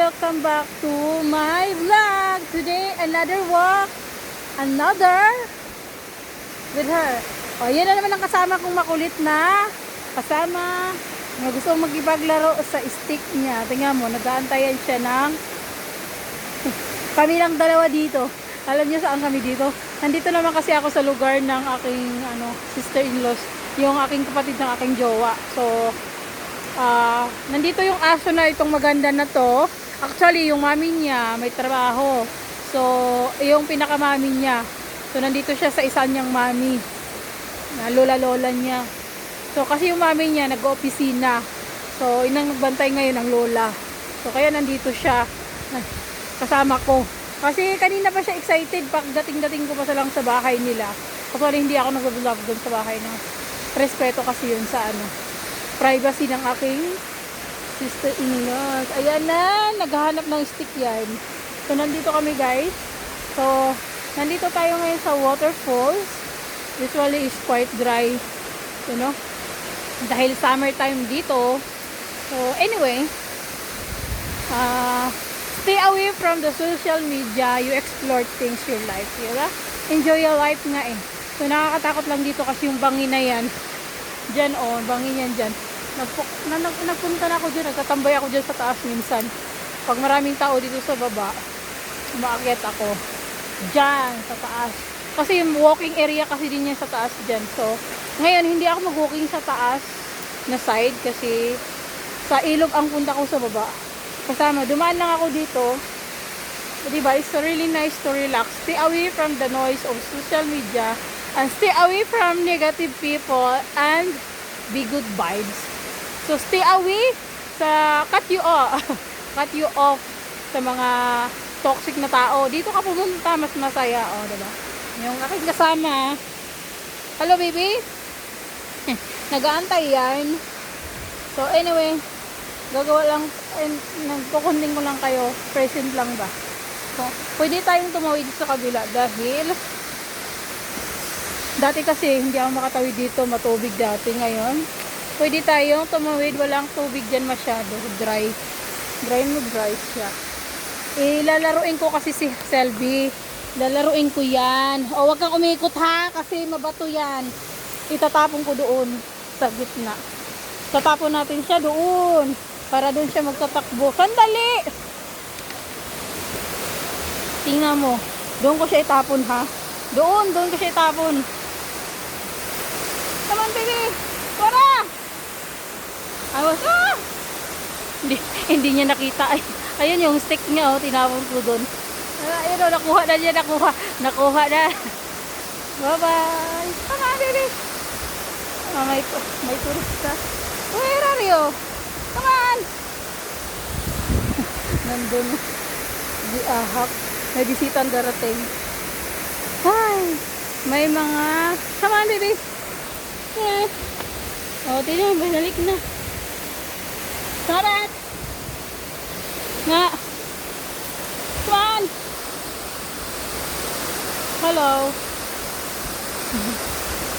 welcome back to my vlog. Today, another walk. Another with her. O, yan na naman ang kasama kong makulit na kasama na gusto magipaglaro sa stick niya. Tingnan mo, nag-aantayan siya ng kami lang dalawa dito. Alam niyo saan kami dito? Nandito naman kasi ako sa lugar ng aking sister-in-laws, yung aking kapatid ng aking jowa. So, nandito yung aso na itong maganda na to. Actually, yung mami niya may trabaho. So, yung pinakamami niya. So, nandito siya sa isa niyang mami. Na lola-lola niya. So, kasi yung mami niya nag-opisina. So, inang nagbantay ngayon ng lola. So, kaya nandito siya. Kasama ko. Kasi kanina pa siya excited. Pagdating-dating ko pa sa lang sa bahay nila. Kasi hindi ako nag-vlog doon sa bahay na. Respeto kasi yun sa privacy ng aking sister-in-laws. Ayan na, naghahanap ng stick yan. So, nandito kami guys. So, nandito tayo ngayon sa waterfalls. Usually is quite dry. You know? Dahil summertime dito. So, anyway. Stay away from the social media. You explore things your life. Diba? Enjoy your life nga eh. So, nakakatakot lang dito kasi yung bangin na yan. Diyan bangin yan dyan. Nagpunta na ako dyan, nagtatambay ako dyan sa taas minsan. Pag maraming tao dito sa baba, umaakyat ako dyan sa taas. Kasi yung walking area kasi din yan sa taas dyan. So, ngayon hindi ako mag-walking sa taas na side kasi sa ilog ang punta ko sa baba. Kasama, dumaan lang ako dito. Diba, it's really nice to relax. Stay away from the noise of social media and stay away from negative people and be good vibes. So, stay away sa cut you off sa mga toxic na tao. Dito ka pumunta, mas masaya. O, diba? Yung aking kasama. Hello, baby? Nag-aantay yan. So, anyway, gagawa lang, nagkukunding ko lang kayo. Present lang ba? So, pwede tayong tumawid sa kabila dahil dati kasi hindi ako makatawid dito, matubig dati. Ngayon, pwede tayong tumawid, walang tubig dyan masyado, dry siya. Lalaruin ko kasi si Selby, lalaruin ko yan. O, wag kang umikot ha, kasi mabato yan. Itatapon ko doon sa gitna. Tatapon natin siya doon para doon siya magtatakbo. Sandali! Tingnan mo, doon ko siya itapon ha. Doon ko siya itapon. Come on, baby! Tara! Hindi niya nakita. Ayun yung stick niya, tinapon ko doon. Ayun, nakuha na niya, nakuha na. Bye-bye! Come on, baby! May turista. Where are you? Come on! Nandun. Di ahak. May bisitang darating. Hi! May mga... Come on, baby! Yeah. O, tignan mo, balik na. Sarap! Nga! Come on! Hello!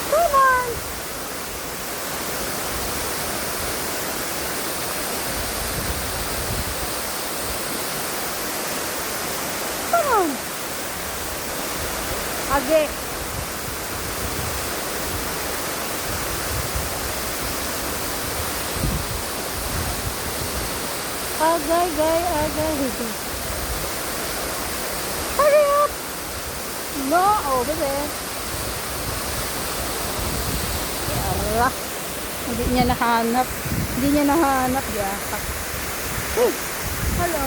Come on! Come on! Age! Agay. Hurry up! No, over there. Yara. Hindi niya nahanap. Yakat. Hello.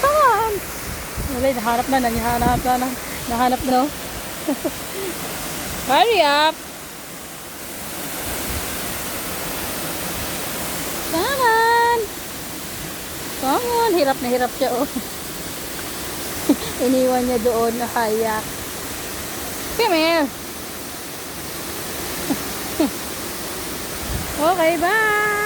Come on! Wala, nahanap na. Hurry up! Come on, hirap na hirap siya Iniwan niya doon na kayak. Come here. Okay, bye.